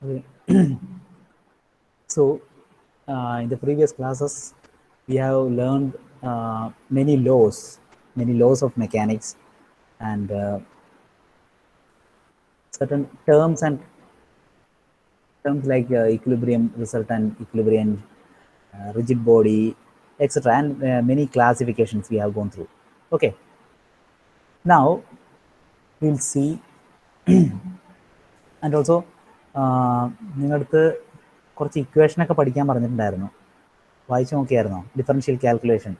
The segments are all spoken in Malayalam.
Okay. So, in the previous classes, we have learned many laws of mechanics, and certain terms like equilibrium resultant, equilibrium, rigid body, etc., and many classifications we have gone through. Okay. Now we'll see, and also നിങ്ങളടുത്ത് കുറച്ച് ഇക്വേഷനൊക്കെ പഠിക്കാൻ പറഞ്ഞിട്ടുണ്ടായിരുന്നു. വായിച്ചു നോക്കിയായിരുന്നോ? ഡിഫറൻഷ്യൽ കാൽക്കുലേഷൻ,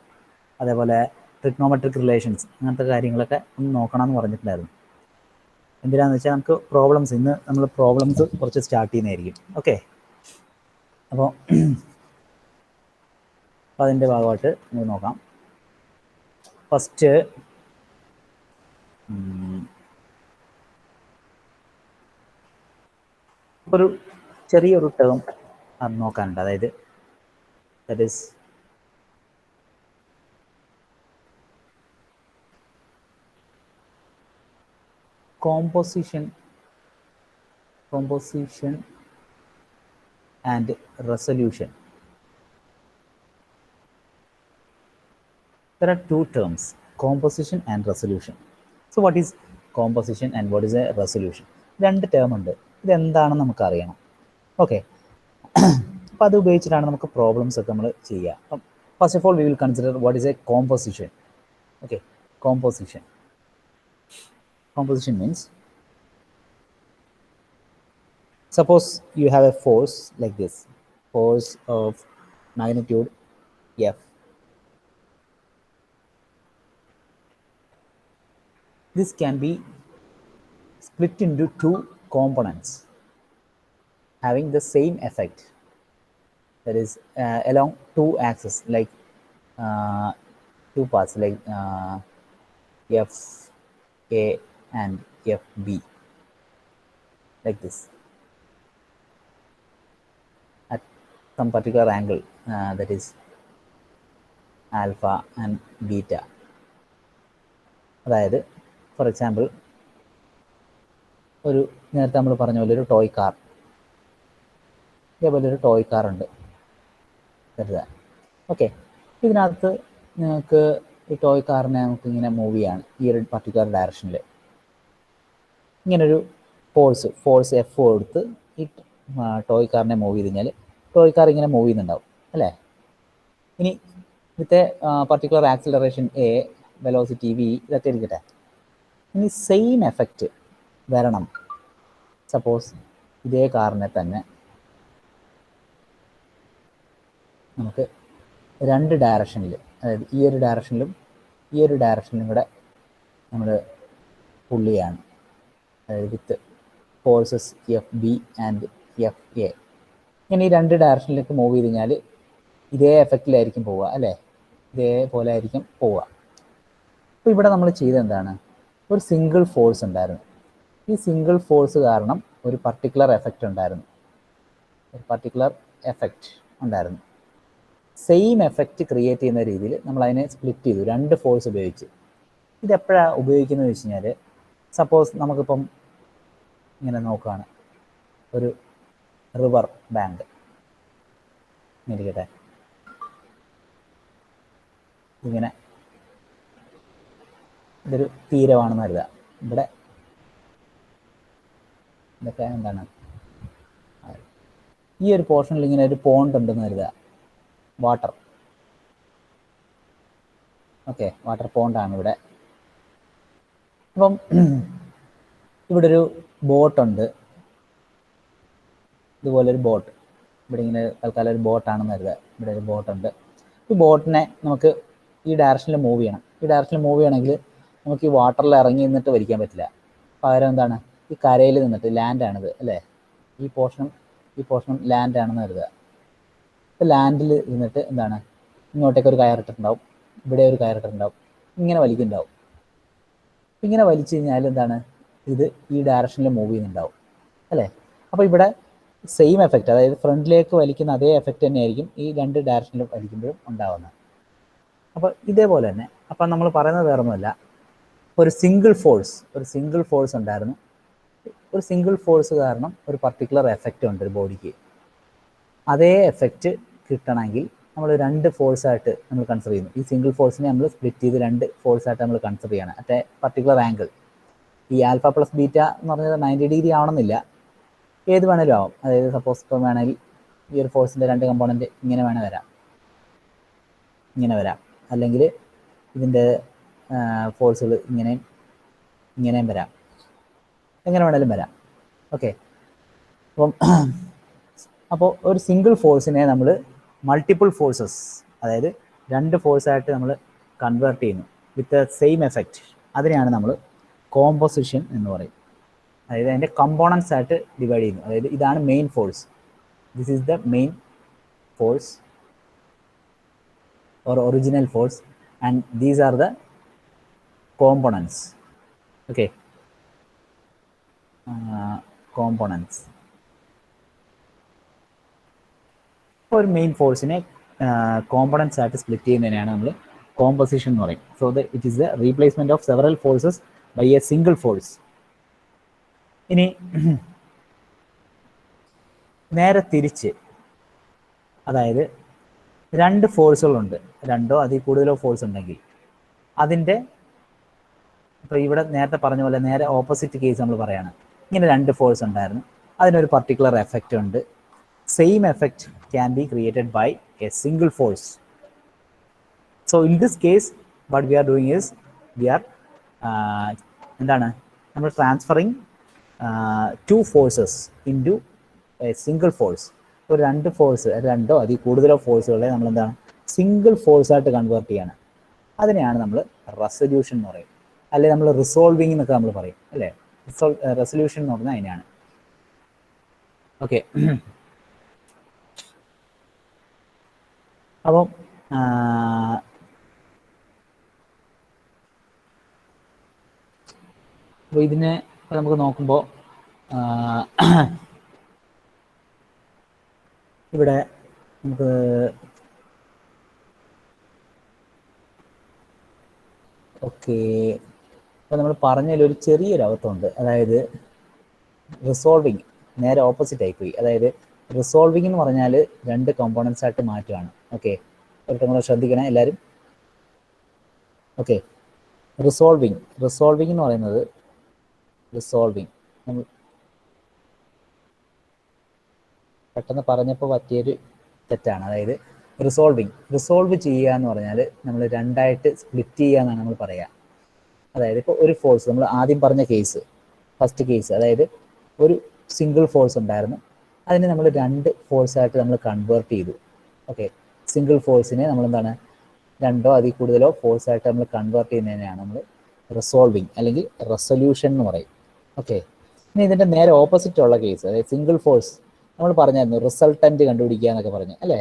അതേപോലെ ട്രിഗ്നോമെട്രിക് റിലേഷൻസ്, അങ്ങനത്തെ കാര്യങ്ങളൊക്കെ ഒന്ന് നോക്കണം എന്ന് പറഞ്ഞിട്ടുണ്ടായിരുന്നു. എന്തിനാന്ന് വെച്ചാൽ നമുക്ക് പ്രോബ്ലംസ്, ഇന്ന് നമ്മൾ പ്രോബ്ലംസ് കുറച്ച് സ്റ്റാർട്ട് ചെയ്യുന്നതായിരിക്കും. ഓക്കെ. അപ്പോൾ അതിൻ്റെ ഭാഗമായിട്ട് നമുക്ക് നോക്കാം. ഫസ്റ്റ് ഒരു ചെറിയൊരു ടേം നോക്കാനുണ്ട്, അതായത് that is composition and resolution. There are two terms, composition and resolution. So what is composition and what is a resolution? രണ്ട് ടേം ഉണ്ട്. ഇതെന്താണെന്ന് നമുക്ക് അറിയണം. ഓക്കെ. അപ്പോൾ അത് ഉപയോഗിച്ചിട്ടാണ് നമുക്ക് പ്രോബ്ലംസ് ഒക്കെ നമ്മൾ ചെയ്യുക. അപ്പം first of all we will consider what is A composition. Okay. Composition means, suppose you have a force like this, force of magnitude F. This can be split into two components having the same effect, that is along two axes, like two parts, like F A and F B, like this, at some particular angle, that is alpha and beta. അതായത് ഫോർ എക്സാമ്പിൾ, ഒരു നേരത്തെ നമ്മൾ പറഞ്ഞ പോലെ ഒരു ടോയ് കാർ, ഇതേപോലെ ഒരു ടോയ് കാർ ഉണ്ട് കരുതാൻ. ഓക്കെ. ഇതിനകത്ത് നിങ്ങൾക്ക് ഈ ടോയ് കാറിനെ നമുക്ക് ഇങ്ങനെ മൂവ് ചെയ്യാണ് ഈ ഒരു പർട്ടിക്കുലർ ഡയറക്ഷനിൽ. ഇങ്ങനൊരു ഫോഴ്സ് എഫ് കൊടുത്ത് ഈ ടോയ് കാറിനെ മൂവ് ചെയ്ത് കഴിഞ്ഞാൽ ടോയ് കാർ ഇങ്ങനെ മൂവ് ചെയ്യുന്നുണ്ടാവും അല്ലേ. ഇനി ഇവിടുത്തെ particular acceleration A, velocity V, ഇതൊക്കെ ഇരിക്കട്ടെ. ഇനി സെയിം എഫക്റ്റ് വരണം, സപ്പോസ് ഇതേ കാറിനെ തന്നെ നമുക്ക് രണ്ട് ഡയറക്ഷനിൽ, അതായത് ഈ ഒരു ഡയറക്ഷനിലും ഈ ഒരു ഡയറക്ഷനിലും കൂടെ നമ്മൾ പുള്ളിയാണ്, അതായത് with forces F B and F A. ഇങ്ങനെ ഈ രണ്ട് ഡയറക്ഷനിലേക്ക് മൂവ് ചെയ്ത് കഴിഞ്ഞാൽ ഇതേ എഫക്റ്റിലായിരിക്കും പോവുക അല്ലേ, ഇതേപോലെ ആയിരിക്കും പോവുക. അപ്പോൾ ഇവിടെ നമ്മൾ ചെയ്തെന്താണ്, ഒരു സിംഗിൾ ഫോഴ്സ് ഉണ്ടായിരുന്നു. ഈ സിംഗിൾ ഫോഴ്സ് കാരണം ഒരു പർട്ടിക്കുലർ എഫക്റ്റ് ഉണ്ടായിരുന്നു, സെയിം എഫക്റ്റ് ക്രിയേറ്റ് ചെയ്യുന്ന രീതിയിൽ നമ്മൾ അതിനെ സ്പ്ലിറ്റ് ചെയ്തു, രണ്ട് ഫോഴ്സ് ഉപയോഗിച്ച്. ഇതെപ്പോഴാണ് ഉപയോഗിക്കുന്നത് വെച്ച് കഴിഞ്ഞാൽ, സപ്പോസ് നമുക്കിപ്പം ഇങ്ങനെ നോക്കുകയാണ്, ഒരു റിവർ ബാങ്ക് ഇരിക്കട്ടെ, ഇങ്ങനെ ഇതൊരു തീരമാണെന്ന് കരുതുക. ഇവിടെ ഇതൊക്കെ എന്താണ്, ഈ ഒരു പോർഷനിൽ ഇങ്ങനെ ഒരു പോണ്ട് ഉണ്ടെന്ന് കരുതുക, വാട്ടർ. ഓക്കെ, വാട്ടർ പോണ്ടാണ് ഇവിടെ. അപ്പം ഇവിടെ ഒരു ബോട്ടുണ്ട്, ഇതുപോലൊരു ബോട്ട്, ഇവിടെ ഇങ്ങനെ തൽക്കാലം ഒരു ബോട്ടാണെന്ന് കരുതുക. ഇവിടെ ഒരു ബോട്ടുണ്ട്. ഈ ബോട്ടിനെ നമുക്ക് ഈ ഡയറക്ഷനിൽ മൂവ് ചെയ്യണം. ഈ ഡയറക്ഷനിൽ മൂവ് ചെയ്യണമെങ്കിൽ നമുക്ക് ഈ വാട്ടറിൽ ഇറങ്ങി നിന്നിട്ട് വലിക്കാൻ പറ്റില്ല. പകരം എന്താണ്, ഈ കരയിൽ നിന്നിട്ട്, ലാൻഡാണിത് അല്ലേ, ഈ പോർഷൻ ലാൻഡാണെന്ന് കരുതുക. ഇപ്പോൾ ലാൻഡിൽ നിന്നിട്ട് എന്താണ്, ഇങ്ങോട്ടേക്ക് ഒരു കയറിട്ടിട്ടുണ്ടാവും, ഇവിടെ ഒരു കയറിട്ടിട്ടുണ്ടാവും, ഇങ്ങനെ വലിക്കുന്നുണ്ടാവും. ഇങ്ങനെ വലിച്ചു കഴിഞ്ഞാൽ എന്താണ്, ഇത് ഈ ഡയറക്ഷനിൽ മൂവ് ചെയ്യുന്നുണ്ടാവും അല്ലേ. അപ്പോൾ ഇവിടെ സെയിം എഫക്റ്റ്, അതായത് ഫ്രണ്ടിലേക്ക് വലിക്കുന്ന അതേ എഫക്റ്റ് തന്നെയായിരിക്കും ഈ രണ്ട് ഡയറക്ഷനിലും വലിക്കുമ്പോഴും ഉണ്ടാവുന്നത്. അപ്പോൾ ഇതേപോലെ തന്നെ അപ്പം നമ്മൾ പറയുന്നത് വേറൊന്നുമല്ല, ഒരു സിംഗിൾ ഫോഴ്സ് ഉണ്ടായിരുന്നു. ഒരു സിംഗിൾ ഫോഴ്സ് കാരണം ഒരു പർട്ടിക്കുലർ എഫക്റ്റ് ഉണ്ട് ഒരു ബോഡിക്ക്. അതേ എഫക്റ്റ് കിട്ടണമെങ്കിൽ നമ്മൾ രണ്ട് ഫോഴ്സായിട്ട് നമ്മൾ കൺസിഡർ ചെയ്യുന്നു. ഈ സിംഗിൾ ഫോഴ്സിനെ നമ്മൾ സ്പ്ലിറ്റ് ചെയ്ത് രണ്ട് ഫോഴ്സായിട്ട് നമ്മൾ കൺസിഡർ ചെയ്യണം അറ്റ് എ പർട്ടിക്കുലർ ആംഗിൾ. ഈ ആൽഫ പ്ലസ് ബീറ്റ എന്ന് പറഞ്ഞാൽ 90 ഡിഗ്രി ആവണമെന്നില്ല, ഏത് വേണേലും ആവും. അതായത് സപ്പോസ് ഇപ്പം വേണമെങ്കിൽ ഈ ഒരു ഫോഴ്സിൻ്റെ രണ്ട് കമ്പോണൻറ്റ് ഇങ്ങനെ വേണേൽ വരാം, ഇങ്ങനെ വരാം, അല്ലെങ്കിൽ ഇതിൻ്റെ ഫോഴ്സുകൾ ഇങ്ങനെയും വരാം, എങ്ങനെ വേണേലും വരാം. ഓക്കെ, അപ്പോൾ ഒരു സിംഗിൾ ഫോഴ്സിനെ നമ്മൾ മൾട്ടിപ്പിൾ ഫോഴ്സസ്, അതായത് രണ്ട് ഫോഴ്സായിട്ട് നമ്മൾ കൺവേർട്ട് ചെയ്യുന്നു വിത്ത് സെയിം എഫക്റ്റ്. അതിനെയാണ് നമ്മൾ കോമ്പോസിഷൻ എന്ന് പറയും. അതായത് അതിൻ്റെ കമ്പോണൻസ് ആയിട്ട് ഡിവൈഡ് ചെയ്യുന്നു. അതായത് ഇതാണ് main force, this is the main force or original force and these are the components. Okay, components. ഒരു മെയിൻ ഫോഴ്സിനെ കോമ്പണൻസ് ആയിട്ട് സ്പ്ലിറ്റ് ചെയ്യുന്നതിനാണ് നമ്മൾ കോമ്പോസിഷൻ എന്ന് പറയും. So it is the replacement of several forces by a single force. ഇനി നേരെ തിരിച്ച്, അതായത് രണ്ട് ഫോഴ്സുകളുണ്ട്, രണ്ടോ അതിൽ കൂടുതലോ ഫോഴ്സ് ഉണ്ടെങ്കിൽ അതിൻ്റെ, ഇപ്പോൾ ഇവിടെ നേരത്തെ പറഞ്ഞ പോലെ നേരെ ഓപ്പോസിറ്റ് കേസ് നമ്മൾ പറയുകയാണ്. ഇങ്ങനെ രണ്ട് ഫോഴ്സ് ഉണ്ടായിരുന്നു, അതിനൊരു പർട്ടിക്കുലർ എഫക്റ്റ് ഉണ്ട്. Same effect can be created by a single force. So in this case what we are doing is we are എന്താണ്, നമ്മൾ transferring two forces into a single force. ഒരു രണ്ട് ഫോഴ്സ്, രണ്ടോ അതിൽ കൂടുതലോ ഫോഴ്സുകളെ നമ്മൾ എന്താണ് സിംഗിൾ ഫോഴ്സായിട്ട് കൺവേർട്ട് ചെയ്യാണ്. അതിനെയാണ് നമ്മൾ റെസൊല്യൂഷൻ എന്ന് പറയും, അല്ലെങ്കിൽ നമ്മൾ റിസോൾവിങ് എന്നൊക്കെ നമ്മൾ പറയും അല്ലേ. റെസൊല്യൂഷൻ എന്ന് പറഞ്ഞാൽ അതിനാണ്. ഓക്കെ, അപ്പം അപ്പോൾ ഇതിനെ നമുക്ക് നോക്കുമ്പോൾ ഇവിടെ നമുക്ക് ഓക്കെ, അപ്പോൾ നമ്മൾ പറഞ്ഞതിൽ ഒരു ചെറിയൊരു അബദ്ധമുണ്ട്. അതായത് റിസോൾവിങ് നേരെ ഓപ്പോസിറ്റ് ആയിപ്പോയി. അതായത് റിസോൾവിങ് എന്ന് പറഞ്ഞാൽ രണ്ട് കോമ്പോണൻസ് ആയിട്ട് മാറ്റുകയാണ്. ഓക്കെ, ഒരു നിങ്ങൾ ശ്രദ്ധിക്കണം എല്ലാവരും. ഓക്കെ, റിസോൾവിങ് എന്ന് പറയുന്നത്, നമ്മൾ പെട്ടെന്ന് പറഞ്ഞപ്പോൾ പറ്റിയൊരു തെറ്റാണ്. അതായത് റിസോൾവ് ചെയ്യുക എന്ന് പറഞ്ഞാൽ നമ്മൾ രണ്ടായിട്ട് സ്പ്ലിറ്റ് ചെയ്യുക എന്നാണ് നമ്മൾ പറയുക. അതായത് ഇപ്പോൾ ഒരു ഫോഴ്സ്, നമ്മൾ ആദ്യം പറഞ്ഞ കേസ്, ഫസ്റ്റ് കേസ്, അതായത് ഒരു സിംഗിൾ ഫോഴ്സ് ഉണ്ടായിരുന്നു, അതിനെ നമ്മൾ രണ്ട് ഫോഴ്സായിട്ട് നമ്മൾ കൺവേർട്ട് ചെയ്തു. ഓക്കെ, സിംഗിൾ ഫോഴ്സിനെ നമ്മൾ എന്താണ് രണ്ടോ അതിൽ കൂടുതലോ ഫോഴ്സായിട്ട് നമ്മൾ കൺവേർട്ട് ചെയ്യുന്നതിനെയാണ് നമ്മൾ റിസോൾവിങ് അല്ലെങ്കിൽ റെസൊല്യൂഷൻ എന്ന് പറയും. ഓക്കെ, ഇനി ഇതിൻ്റെ നേരെ ഓപ്പോസിറ്റ് ഉള്ള കേസ്, അതായത് സിംഗിൾ ഫോഴ്സ് നമ്മൾ പറഞ്ഞായിരുന്നു റിസൾട്ടൻറ്റ് കണ്ടുപിടിക്കുക എന്നൊക്കെ പറഞ്ഞു അല്ലേ.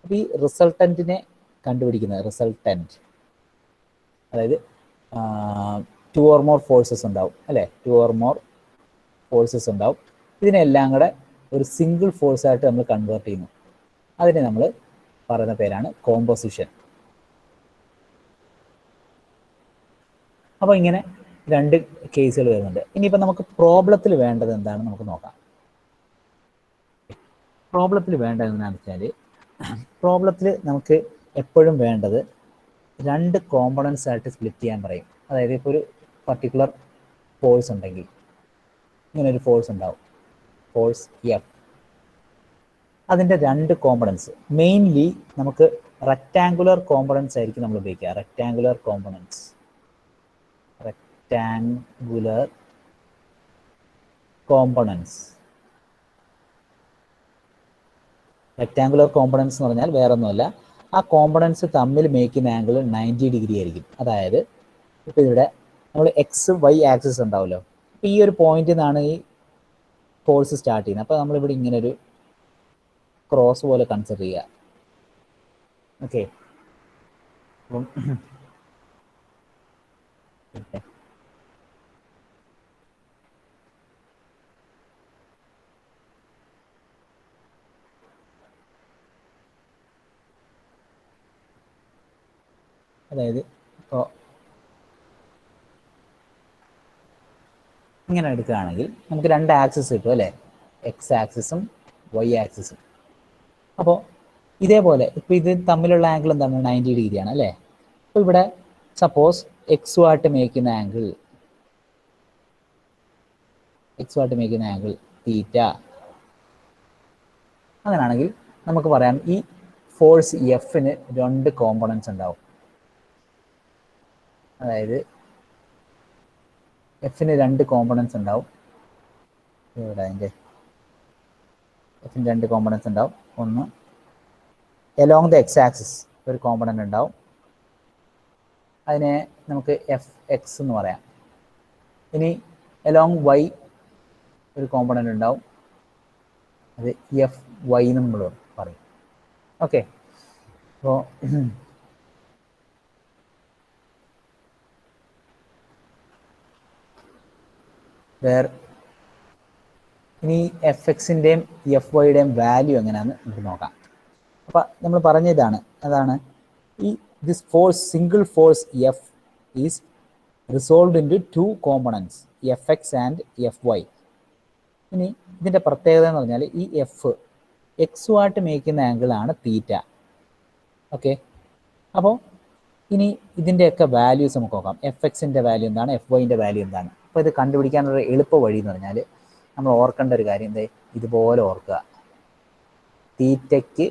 അപ്പോൾ ഈ റിസൾട്ടൻറ്റിനെ കണ്ടുപിടിക്കുന്നത്, അതായത് ടു ഓർ മോർ ഫോഴ്സസ് ഉണ്ടാവും അല്ലേ, ഉണ്ടാവും. ഇതിനെല്ലാം കൂടെ ഒരു സിംഗിൾ ഫോഴ്സായിട്ട് നമ്മൾ കൺവേർട്ട് ചെയ്യുന്നു. അതിനെ നമ്മൾ പറയുന്ന പേരാണ് കോമ്പോസിഷൻ. അപ്പോൾ ഇങ്ങനെ രണ്ട് കേസുകൾ വരുന്നുണ്ട്. ഇനിയിപ്പോൾ നമുക്ക് പ്രോബ്ലത്തിൽ വേണ്ടത് എന്താണെന്ന് നമുക്ക് നോക്കാം. പ്രോബ്ലത്തിൽ വേണ്ടത് എന്താണെന്ന് വെച്ചാൽ, പ്രോബ്ലത്തിൽ നമുക്ക് എപ്പോഴും വേണ്ടത് രണ്ട് കോമ്പണൻസ് ആയിട്ട് സ്പ്ലിറ്റ് ചെയ്യാൻ പറയും. അതായത് ഇപ്പോൾ ഒരു പർട്ടിക്കുലർ ഫോഴ്സ് ഉണ്ടെങ്കിൽ ഇങ്ങനൊരു ഫോഴ്സ് ഉണ്ടാവും, ഫോഴ്സ് എഫ്. അതിൻ്റെ രണ്ട് കോമ്പണൻസ്, മെയിൻലി നമുക്ക് റെക്റ്റാങ്കുലർ കോമ്പണൻസ് ആയിരിക്കും നമ്മൾ ഉപയോഗിക്കുക. റെക്റ്റാങ്കുലർ കോമ്പണൻസ് എന്ന് പറഞ്ഞാൽ വേറെ ഒന്നുമല്ല, ആ കോമ്പണൻസ് തമ്മിൽ മേക്ക് ചെയ്യുന്ന ആംഗിൾ 90 ഡിഗ്രി ആയിരിക്കും. അതായത് ഇപ്പോൾ ഇവിടെ നമ്മൾ എക്സ് വൈ ആക്സിസ് ഉണ്ടാവുമല്ലോ, അപ്പോൾ ഈ ഒരു പോയിന്റിൽ നിന്നാണ് ഈ ഫോഴ്സ് സ്റ്റാർട്ട് ചെയ്യുന്നത്. അപ്പോൾ നമ്മളിവിടെ ഇങ്ങനെ ഒരു ക്രോസ് പോലെ കൺസിഡർ ചെയ്യുക. ഓക്കെ, അപ്പം അതായത് ഇപ്പോൾ ഇങ്ങനെ എടുക്കുകയാണെങ്കിൽ നമുക്ക് രണ്ട് ആക്സിസ് കിട്ടും അല്ലേ, എക്സ് ആക്സിസും വൈ ആക്സിസും. അപ്പോൾ ഇതേപോലെ ഇപ്പോൾ ഇത് തമ്മിലുള്ള ആംഗിൾ എന്താണ്, 90 ഡിഗ്രിയാണ് അല്ലേ. അപ്പോൾ ഇവിടെ സപ്പോസ് എക്സുമായിട്ട് മേക്കുന്ന ആംഗിൾ തീറ്റ. അങ്ങനെയാണെങ്കിൽ നമുക്ക് പറയാം ഈ ഫോഴ്സ് എഫിന് രണ്ട് കോമ്പണൻസ് ഉണ്ടാവും. അതായത് എഫിന് രണ്ട് കോമ്പണൻസ് ഉണ്ടാവും. ഇവിടെ അതിൻ്റെ എഫിന് രണ്ട് കോമ്പണൻസ് ഉണ്ടാവും. ഒന്ന് എലോങ് ദ എക്സ് ആക്സിസ് ഒരു കോമ്പണൻ്റ് ഉണ്ടാവും, അതിനെ നമുക്ക് എഫ് എക്സ് എന്ന് പറയാം. ഇനി എലോങ് വൈ ഒരു കോമ്പണൻ്റ് ഉണ്ടാവും, അത് എഫ് വൈ എന്ന് നമ്മൾ പറയും. ഓക്കെ, അപ്പോൾ ഇനി എഫ് എക്സിൻ്റെയും എഫ് വൈയുടെയും വാല്യൂ എങ്ങനെയാണെന്ന് നമുക്ക് നോക്കാം. അപ്പോൾ നമ്മൾ പറഞ്ഞ അതാണ് ഈ this force, single force F is resolved into two components F X and F Y. ഇനി ഇതിൻ്റെ പ്രത്യേകത എന്ന് പറഞ്ഞാൽ ഈ എഫ് എക്സുമായിട്ട് മേക്കുന്ന ആംഗിളാണ് തീറ്റ. ഓക്കെ, അപ്പോൾ ഇനി ഇതിൻ്റെയൊക്കെ വാല്യൂസ് നമുക്ക് നോക്കാം. എഫ് എക്സിൻ്റെ വാല്യൂ എന്താണ്, എഫ് വൈൻ്റെ വാല്യൂ എന്താണ്. അപ്പോൾ ഇത് കണ്ടുപിടിക്കാനുള്ള എളുപ്പ വഴി എന്ന് പറഞ്ഞാൽ നമ്മൾ ഓർക്കേണ്ട ഒരു കാര്യം എന്താ, ഇതുപോലെ ഓർക്കുക. തീറ്റയ്ക്ക്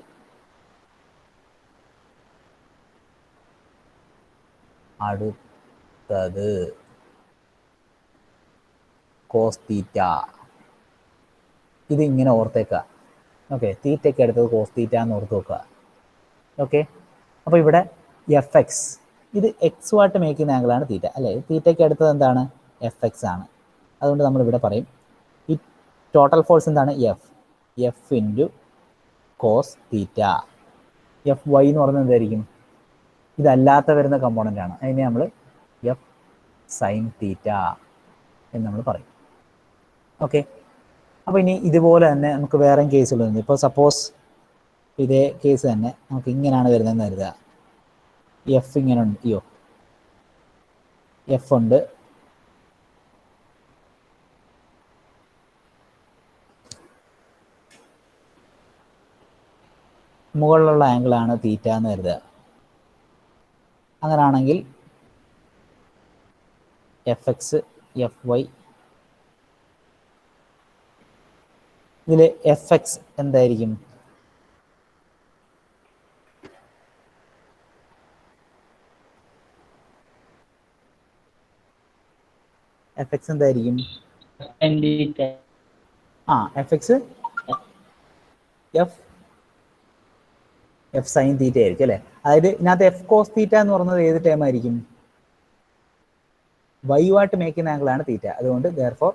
അടുത്തത് കോസ് തീറ്റ, ഇത് ഇങ്ങനെ ഓർത്തേക്കുക. ഓക്കെ, തീറ്റയ്ക്ക് അടുത്തത് കോസ് തീറ്റ എന്ന് ഓർത്ത് വെക്കുക. ഓക്കെ, അപ്പോൾ ഇവിടെ എഫ് എക്സ് ഇത് എക്സുമായിട്ട് മേക്കുന്ന ആംഗിളാണ് തീറ്റ അല്ലേ. തീറ്റയ്ക്ക് അടുത്തത് എന്താണ്, എഫ് എക്സ് ആണ്. അതുകൊണ്ട് നമ്മളിവിടെ പറയും ഈ ടോട്ടൽ ഫോഴ്സ് എന്താണ്, F into cos theta. F Y എന്ന് പറയുന്നത് എന്തായിരിക്കും, ഇതല്ലാത്ത വരുന്ന കമ്പോണൻ്റ് ആണ്, അതിനെ നമ്മൾ എഫ് സൈൻ തീറ്റ എന്ന് നമ്മൾ പറയും. ഓക്കെ, അപ്പോൾ ഇനി ഇതുപോലെ തന്നെ നമുക്ക് വേറെയും കേസുകളുണ്ട്. ഇപ്പോൾ സപ്പോസ് ഇതേ കേസ് തന്നെ നമുക്ക് ഇങ്ങനെയാണ് വരുന്നതെന്ന് കരുതുക. എഫ് ഇങ്ങനെ ഉണ്ട്, എഫ് ഉണ്ട്, മുകളിലുള്ള ആംഗിളാണ് തീറ്റ എന്ന് കരുതുക. അങ്ങനെയാണെങ്കിൽ എഫ് എക്സ് എഫ് വൈ, ഇതിൽ എഫ് എക്സ് എന്തായിരിക്കും, എഫ് എക്സ് എന്തായിരിക്കും, F X F sine theta ആയിരിക്കും അല്ലേ. അതായത് ഇതിനകത്ത് എഫ് കോസ് തീറ്റ എന്ന് പറയുന്നത് ഏത് ടൈം ആയിരിക്കും, വൈയുമായിട്ട് മേക്കുന്ന ആംഗിളാണ് തീറ്റ. അതുകൊണ്ട് therefore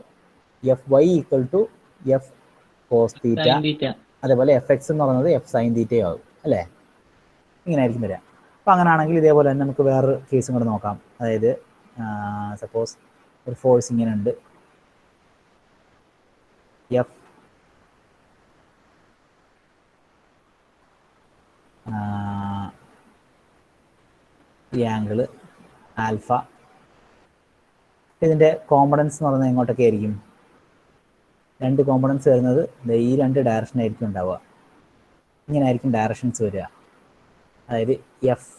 F Y equal to F cos theta. അതേപോലെ എഫ് എക്സ് എന്ന് പറയുന്നത് എഫ് സൈൻ തീറ്റയും ആകും അല്ലേ. ഇങ്ങനെ ആയിരിക്കും വരിക. അപ്പോൾ അങ്ങനെയാണെങ്കിൽ ഇതേപോലെ തന്നെ നമുക്ക് വേറൊരു കേസും കൂടെ നോക്കാം. അതായത് സപ്പോസ് ഒരു ഫോഴ്സ് ഇങ്ങനെ ഉണ്ട്, എഫ് ഈ ആംഗിള് ആൽഫ. ഇതിൻ്റെ കോമ്പണൻസ് എന്ന് പറയുന്നത് എങ്ങോട്ടൊക്കെ ആയിരിക്കും, രണ്ട് കോമ്പണൻസ് വരുന്നത് ഈ രണ്ട് ഡയറക്ഷനായിരിക്കും ഉണ്ടാവുക. ഇങ്ങനെ ആയിരിക്കും ഡയറക്ഷൻസ് വരിക. അതായത് എഫ്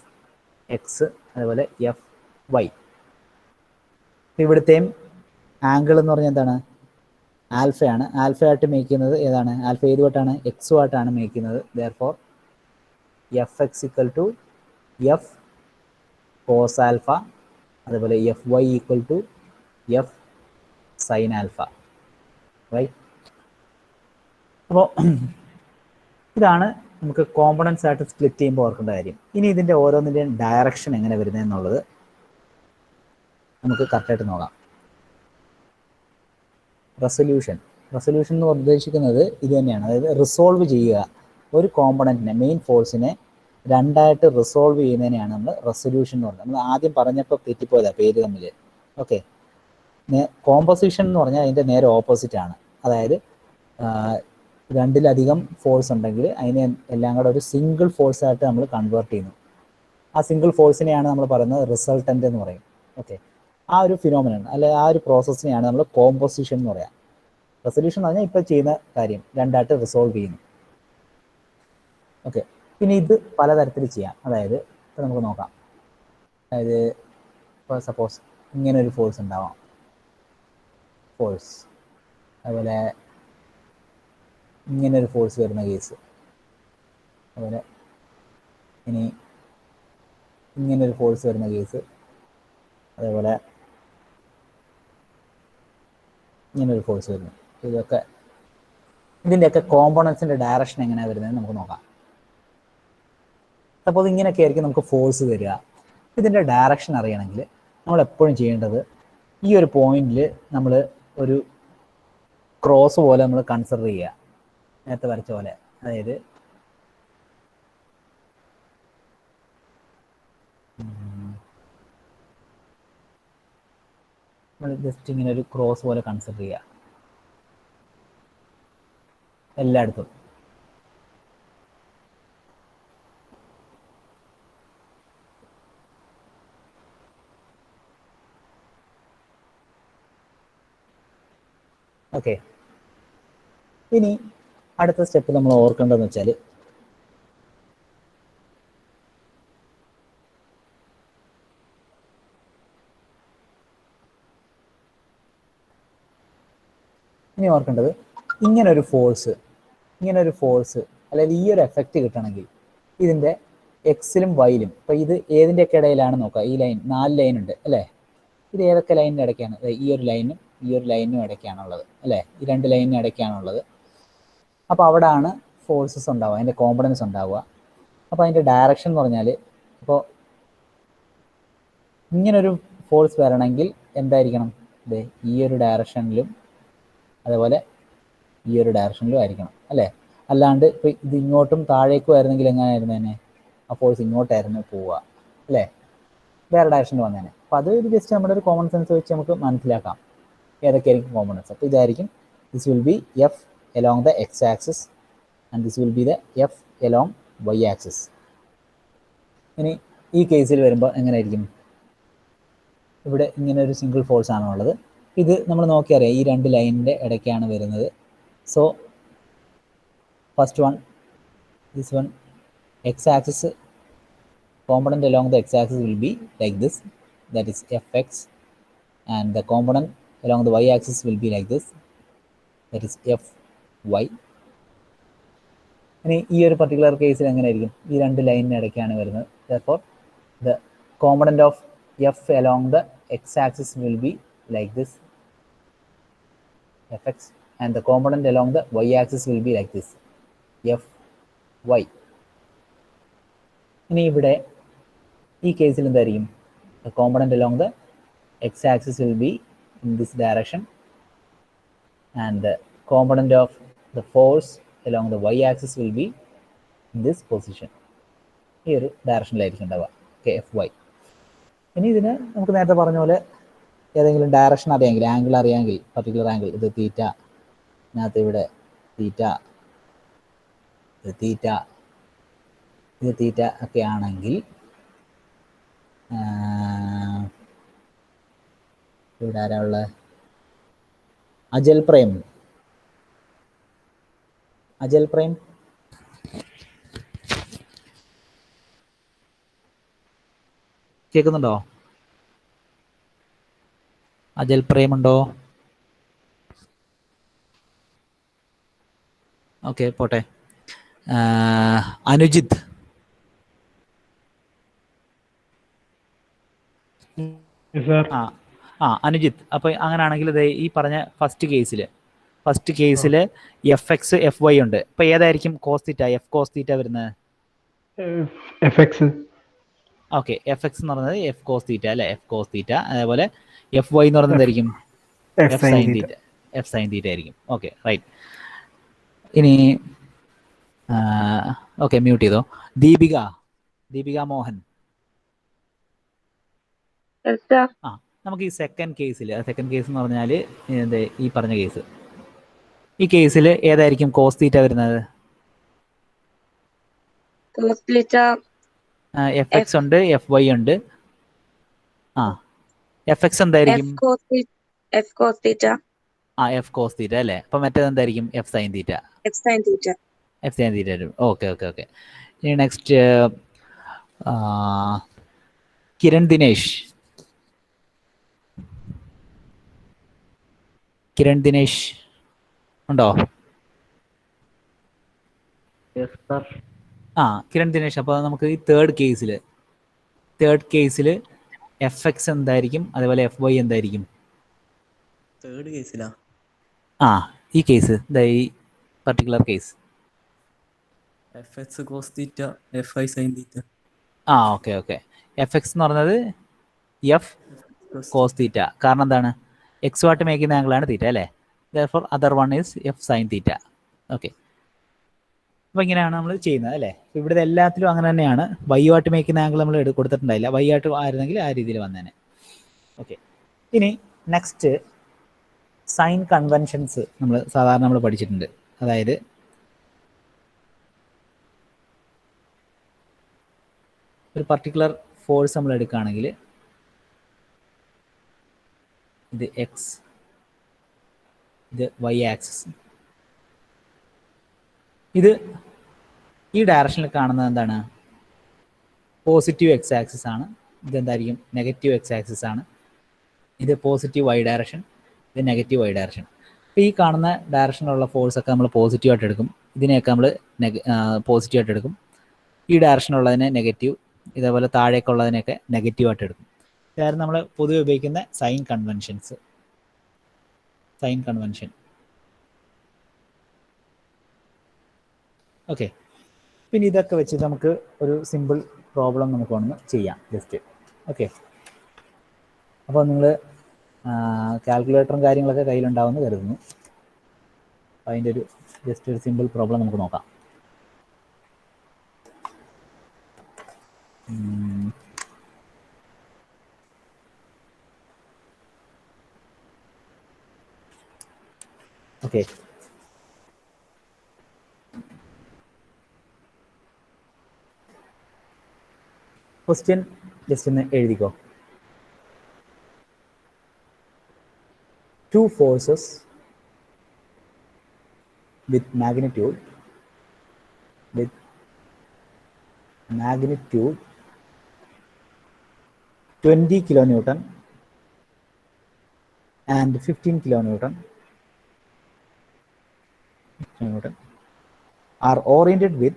എക്സ് അതേപോലെ എഫ് വൈ. ഇവിടുത്തെയും ആംഗിൾ എന്ന് പറഞ്ഞാൽ എന്താണ്, ആൽഫയാണ്. ആൽഫയായിട്ട് മേക്കുന്നത് ഏതാണ്, ആൽഫ ഏതുമായിട്ടാണ്, എക്സുമായിട്ടാണ് മേക്കുന്നത്. Therefore F X equal to F cos alpha, അതേപോലെ F Y equal to F sine alpha. Right. അപ്പോൾ ഇതാണ് നമുക്ക് കോമ്പണൻസ് ആയിട്ട് സ്പ്ലിറ്റ് ചെയ്യുമ്പോൾ ഓർക്കേണ്ട കാര്യം. ഇനി ഇതിൻ്റെ ഓരോന്നിൻ്റെയും ഡയറക്ഷൻ എങ്ങനെ വരുന്നതെന്നുള്ളത് നമുക്ക് കറക്റ്റായിട്ട് നോക്കാം. റെസൊല്യൂഷൻ എന്ന് ഉദ്ദേശിക്കുന്നത് ഇത് തന്നെയാണ്. അതായത് റിസോൾവ് ചെയ്യുക, ഒരു കോമ്പണൻറ്റിനെ, മെയിൻ ഫോഴ്സിനെ രണ്ടായിട്ട് റിസോൾവ് ചെയ്യുന്നതിനെയാണ് നമ്മൾ റെസൊല്യൂഷൻ എന്ന് പറയുന്നത്. നമ്മൾ ആദ്യം പറഞ്ഞപ്പോൾ തെറ്റിപ്പോയതാണ് പേര് തമ്മിൽ. ഓക്കെ, കോമ്പോസിഷൻ എന്ന് പറഞ്ഞാൽ അതിൻ്റെ നേരെ ഓപ്പോസിറ്റ് ആണ്. അതായത് രണ്ടിലധികം ഫോഴ്സ് ഉണ്ടെങ്കിൽ അതിനെ എല്ലാം കൂടെ ഒരു സിംഗിൾ ഫോഴ്സായിട്ട് നമ്മൾ കൺവേർട്ട് ചെയ്യുന്നു. ആ സിംഗിൾ ഫോഴ്സിനെയാണ് നമ്മൾ പറയുന്നത് റിസൾട്ടൻ്റ് എന്ന് പറയും. ഓക്കെ, ആ ഒരു ഫിനോമിനൻ അല്ലെ ആ ഒരു പ്രോസസ്സിനെയാണ് നമ്മൾ കോമ്പോസിഷൻ എന്ന് പറയാം. റെസൊല്യൂഷൻ എന്ന് പറഞ്ഞാൽ ഇപ്പോൾ ചെയ്യുന്ന കാര്യം രണ്ടായിട്ട് റിസോൾവ് ചെയ്യുന്നു. ഓക്കെ, പിന്നെ ഇത് പലതരത്തിൽ ചെയ്യാം. അതായത് ഇപ്പോൾ നമുക്ക് നോക്കാം. അതായത് ഇപ്പോൾ സപ്പോസ് ഇങ്ങനെ ഒരു ഫോഴ്സ് ഉണ്ടാവാം, ഫോഴ്സ്. അതുപോലെ ഇങ്ങനെ ഒരു ഫോഴ്സ് വരുന്ന കേസ്. അതുപോലെ ഇനി ഇങ്ങനൊരു ഫോഴ്സ് വരുന്ന കേസ്. അതേപോലെ ഇങ്ങനൊരു ഫോഴ്സ് വരുന്നു. ഇതൊക്കെ ഇതിൻ്റെയൊക്കെ കോമ്പോണൻസിൻ്റെ ഡയറക്ഷൻ എങ്ങനെയാണ് വരുന്നത് നമുക്ക് നോക്കാം. സപ്പോസ് ഇങ്ങനെയൊക്കെ ആയിരിക്കും നമുക്ക് ഫോഴ്സ് വരിക. ഇതിൻ്റെ ഡയറക്ഷൻ അറിയണമെങ്കിൽ നമ്മൾ എപ്പോഴും ചെയ്യേണ്ടത് ഈ ഒരു പോയിന്റിൽ നമ്മൾ ഒരു ക്രോസ് പോലെ നമ്മൾ കൺസിഡർ ചെയ്യുക, നേരത്തെ വരച്ച പോലെ. അതായത് നമ്മൾ ജസ്റ്റ് ഇങ്ങനെ ഒരു ക്രോസ് പോലെ കൺസിഡർ ചെയ്യുക എല്ലായിടത്തും. ഓക്കെ, ഇനി അടുത്ത സ്റ്റെപ്പ് നമ്മൾ ഓർക്കേണ്ടതെന്ന് വെച്ചാൽ ഇനി ഓർക്കേണ്ടത് ഇങ്ങനൊരു ഫോഴ്സ് അല്ലെങ്കിൽ ഈ ഒരു എഫക്റ്റ് കിട്ടണമെങ്കിൽ ഇതിൻ്റെ എക്സിലും വൈയിലും, ഇപ്പോൾ ഇത് ഏതിൻ്റെയൊക്കെ ഇടയിലാണ് നോക്കുക. ഈ ലൈൻ 4 ലൈൻ ഉണ്ട് അല്ലേ? ഇത് ഏതൊക്കെ ലൈനിൻ്റെ ഇടയ്ക്കാണ്? ഈ ഒരു ലൈനും ഈ ഒരു ലൈനും ഇടയ്ക്കാണുള്ളത് അല്ലേ? ഈ 2 ലൈനിനും ഇടയ്ക്കാണുള്ളത്. അപ്പോൾ അവിടെയാണ് ഫോഴ്സസ് ഉണ്ടാവുക, അതിൻ്റെ കോമ്പണൻസ് ഉണ്ടാവുക. അപ്പോൾ അതിൻ്റെ ഡയറക്ഷൻ എന്ന് പറഞ്ഞാൽ, ഇപ്പോൾ ഇങ്ങനൊരു ഫോഴ്സ് വരണമെങ്കിൽ എന്തായിരിക്കണം? ഇത് ഈ ഒരു ഡയറക്ഷനിലും അതേപോലെ ഈ ഒരു ഡയറക്ഷനിലും ആയിരിക്കണം അല്ലേ? അല്ലാണ്ട് ഇപ്പോൾ ഇത് ഇങ്ങോട്ടും താഴേക്കും ആയിരുന്നെങ്കിൽ എങ്ങനെയായിരുന്നു തന്നെ? ആ ഫോഴ്സ് ഇങ്ങോട്ടായിരുന്നു പോവുക അല്ലേ? വേറെ ഡയറക്ഷനിൽ വന്നേനെ. അപ്പോൾ അത് ഒരു ജസ്റ്റ് നമ്മുടെ ഒരു കോമൺ സെൻസ് വെച്ച് നമുക്ക് മനസ്സിലാക്കാം ഏതൊക്കെയായിരിക്കും കോമ്പണൻസ്. അപ്പോൾ ഇതായിരിക്കും, this will be F along the X axis and this will be the F along Y axis. ഇനി ഈ കേസിൽ വരുമ്പോൾ എങ്ങനെയായിരിക്കും? ഇവിടെ ഇങ്ങനെ ഒരു സിംഗിൾ ഫോഴ്സ് ആണുള്ളത്. ഇത് നമ്മൾ നോക്കിയറിയാം, ഈ 2 ലൈനിൻ്റെ ഇടയ്ക്കാണ് വരുന്നത്. So first one, this one, X axis component along the x-axis will be like this, that is fx, and the component along the y-axis will be like this, that is fy. ഇനി ഈ ഒരു പർട്ടിക്കുലർ കേസിൽ എങ്ങനെയായിരിക്കും? ഈ 2 ലൈനിന് ഇടയ്ക്കാണ് വരുന്നത്. therefore the component of f along the x-axis will be like this, fx, and the component along the y-axis will be like this, fy. ഇനി ഇവിടെ ഈ കേസിൽ എന്തായിരിക്കും? the component along the x-axis will be in this direction and the component of the force along the y-axis will be in this position. ഈ ഒരു ഡയറക്ഷനിലായിരിക്കും ഉണ്ടാവുക. Okay, fy. ഇനി ഇതിന് നമുക്ക് നേരത്തെ പറഞ്ഞ പോലെ ഏതെങ്കിലും ഡയറക്ഷൻ അറിയാമെങ്കിൽ, ആംഗിൾ അറിയാമെങ്കിൽ, പർട്ടിക്കുലർ ആംഗിൾ, ഇത് തീറ്റ, ഇതിനകത്ത് ഇവിടെ തീറ്റ, ഇത് തീറ്റ, ഇത് തീറ്റ ഒക്കെ ആണെങ്കിൽ ഇവിടെ ആരാ ഉള്ളത്? അജൽ പ്രേം. അജൽ പ്രേം കേൾക്കുന്നുണ്ടോ? അജൽ പ്രേം ഉണ്ടോ? ഓക്കെ, പോട്ടെ. അനുജിത്ത്. അനുജിത്ത്. അപ്പൊ അങ്ങനെയാണെങ്കിൽ ഈ പറഞ്ഞ ഫസ്റ്റ് കേസിൽ എഫ് എക്സ് എഫ് വൈ ഉണ്ട്. അപ്പൊ ഏതായിരിക്കും cos theta, F cos theta വരുന്നത്? ഓക്കെ, എഫ് എക്സ് എന്ന് പറയുന്നത് എഫ് കോസ് തീറ്റ അല്ലെ? F cos theta. അതേപോലെ എഫ് വൈ എന്ന് പറയുന്നതായിരിക്കും F sine theta. F sine theta ആയിരിക്കും. Okay, right. ഇനി ഓക്കെ, മ്യൂട്ട് ചെയ്തോ. ദീപിക മോഹൻ. നമുക്ക് ഈ സെക്കൻഡ് കേസ് എന്ന് പറഞ്ഞാൽ ഈ പറഞ്ഞ കേസ്, ഈ കേസിൽ ഏതായിരിക്കും കോസ് തീറ്റ വരുന്നത്? കോസ് തീറ്റ എഫ് എക്സ് ഉണ്ട്, എഫ് വൈ ഉണ്ട്. ആ എഫ് എക്സ് എന്തായിരിക്കും? F cos theta. ആ എഫ് കോസ് തീറ്റ അല്ലേ. അപ്പൊ മറ്റേത് എന്തായിരിക്കും? F sine theta. F sine theta. F sine theta വരും. Okay okay okay. ഇനി നെക്സ്റ്റ് കിരൺ ദിനേശ്. കിരൺ ദിനേശ് ഉണ്ടോ? ആ കിരൺ ദിനേശ്. അപ്പോൾ നമുക്ക് ഈ തേർഡ് കേസിൽ എഫ് എക്സ് എന്തായിരിക്കും, അതേപോലെ എഫ് വൈ എന്തായിരിക്കും? തേർഡ് കേസിലാ? ആ ഈ കേസ്, ഈ particular case F X cos theta, F I sine theta. ആ ഓക്കെ ഓക്കെ. എഫ് എക്സ് എന്ന് പറഞ്ഞത് എഫ് കോസ് തീറ്റ. കാരണം എന്താണ്? എക്സ് വാട്ട് മേക്കുന്ന ആംഗിളാണ് തീറ്റ അല്ലേ. Therefore other one is F sine theta. Okay. അപ്പോൾ ഇങ്ങനെയാണ് നമ്മൾ ചെയ്യുന്നത് അല്ലേ. ഇവിടെ എല്ലാത്തിലും അങ്ങനെ തന്നെയാണ്. വൈ ആയിട്ട് മേക്കുന്ന ആംഗിൾ നമ്മൾ കൊടുത്തിട്ടുണ്ടായില്ല. വൈ ആയിട്ട് ആയിരുന്നെങ്കിൽ ആ രീതിയിൽ വന്നേനെ. ഓക്കെ. ഇനി നെക്സ്റ്റ് സൈൻ കൺവെൻഷൻസ് സാധാരണ നമ്മൾ പഠിച്ചിട്ടുണ്ട്. അതായത് ഒരു പർട്ടിക്കുലർ ഫോഴ്സ് നമ്മൾ എടുക്കുകയാണെങ്കിൽ ഇത് എക്സ്, ഇത് വൈ ആക്സിസ്, ഇത് ഈ ഡയറക്ഷനിൽ കാണുന്നത് എന്താണ്? പോസിറ്റീവ് എക്സ് ആക്സിസ് ആണ്. ഇതെന്തായിരിക്കും? നെഗറ്റീവ് എക്സ് ആക്സിസ് ആണ്. ഇത് പോസിറ്റീവ് വൈ ഡയറക്ഷൻ, ഇത് നെഗറ്റീവ് വൈ ഡയറക്ഷൻ. അപ്പോൾ ഈ കാണുന്ന ഡയറക്ഷനിലുള്ള ഫോഴ്സൊക്കെ നമ്മൾ പോസിറ്റീവായിട്ട് എടുക്കും. ഇതിനെയൊക്കെ നമ്മൾ പോസിറ്റീവായിട്ട് എടുക്കും. ഈ ഡയറക്ഷനുള്ളതിനെ നെഗറ്റീവ്, ഇതേപോലെ താഴേക്കുള്ളതിനെയൊക്കെ നെഗറ്റീവായിട്ട് എടുക്കും. ഇതായിരുന്നു നമ്മൾ പൊതുവെ ഉപയോഗിക്കുന്ന സൈൻ കൺവെൻഷൻ. ഓക്കെ. പിന്നെ ഇതൊക്കെ വെച്ച് നമുക്ക് ഒരു സിമ്പിൾ പ്രോബ്ലം നമുക്ക് ഒന്ന് ചെയ്യാം ജസ്റ്റ്. ഓക്കെ. അപ്പോൾ നിങ്ങൾ കാൽക്കുലേറ്ററും കാര്യങ്ങളൊക്കെ കയ്യിലുണ്ടാവുമെന്ന് കരുതുന്നു. അതിൻ്റെ ഒരു ജസ്റ്റ് ഒരു സിമ്പിൾ പ്രോബ്ലം നമുക്ക് നോക്കാം. ഓക്കെ. ക്വസ്റ്റ്യൻ ജസ്റ്റ് ഒന്ന് എഴുതിക്കോ. Two forces with magnitude 20 kilonewton and 15 kilonewton are oriented with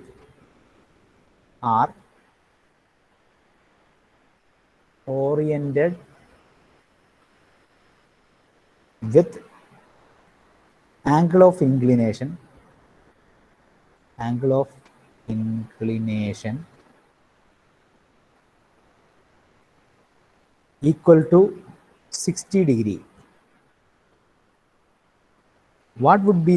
angle of inclination equal to 60 degree. What would be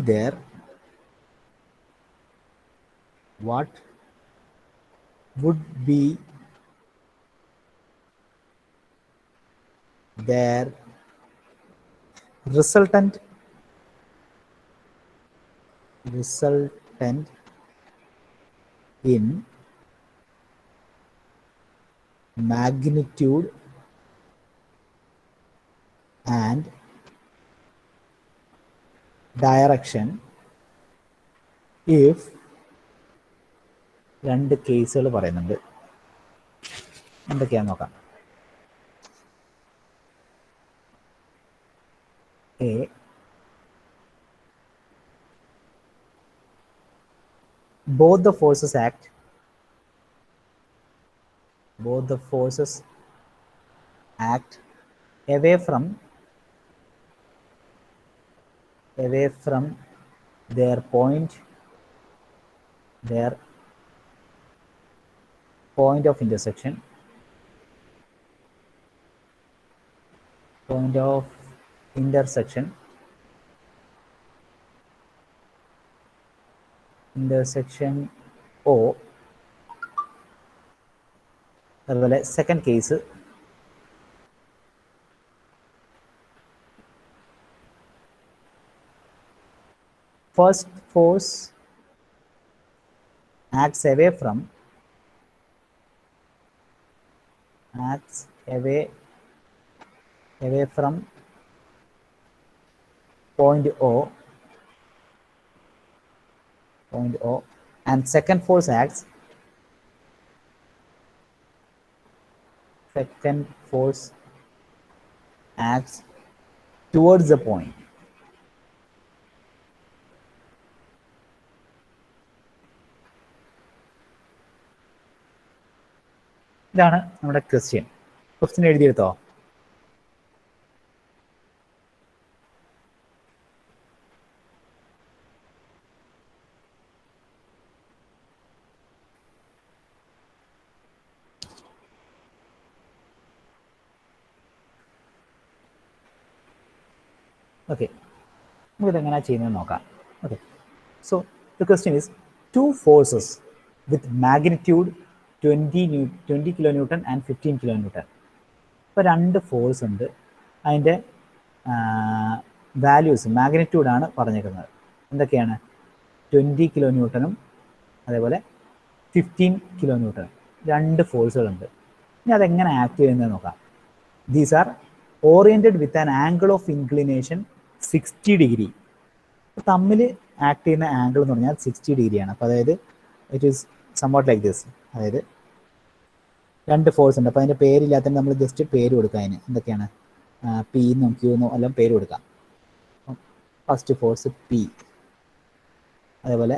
their resultant in magnitude and direction if രണ്ട് കേസുകൾ പറയുന്നുണ്ട്. എന്തൊക്കെയാണെന്ന് നോക്കാം. A, both the forces act away from their point of intersection, O. അതുപോലെ second case first force acts away from acts away from point O, and second force acts towards the point. ഇതാണ് നമ്മുടെ ക്വസ്റ്റ്യൻ എഴുതിയെടുത്തോ? ഓക്കെ, നമുക്കിതെങ്ങനെയാണ് ചെയ്യുന്നതെന്ന് നോക്കാം. Okay, so the question is 2 forces with magnitude 20 kilonewton and 15 kilonewton. ഇപ്പോൾ 2 ഫോഴ്സ് ഉണ്ട്, അതിൻ്റെ വാല്യൂസ് മാഗ്നിറ്റ്യൂഡാണ് പറഞ്ഞേക്കുന്നത്. എന്തൊക്കെയാണ്? 20 kilonewton അതേപോലെ 15 kilonewton, 2 ഫോഴ്സുകളുണ്ട്. ഇനി അതെങ്ങനെ ആക്ട് ചെയ്യുന്നത് നോക്കാം. These are oriented with an angle of inclination 60 degree. തമ്മിൽ ആക്ട് ചെയ്യുന്ന ആംഗിൾ എന്ന് പറഞ്ഞാൽ 60 ഡിഗ്രിയാണ്. അപ്പോൾ അതായത് it is somewhat like this. അതായത് 2 ഫോഴ്സ് ഉണ്ട്, അപ്പോൾ അതിൻ്റെ പേരില്ലാത്തതിന് നമ്മൾ ജസ്റ്റ് പേര് കൊടുക്കുക. അതിന് എന്തൊക്കെയാണ്? പി എന്നും ക്യൂ എന്നും എല്ലാം പേര് കൊടുക്കാം. ഫസ്റ്റ് ഫോഴ്സ് പി, അതേപോലെ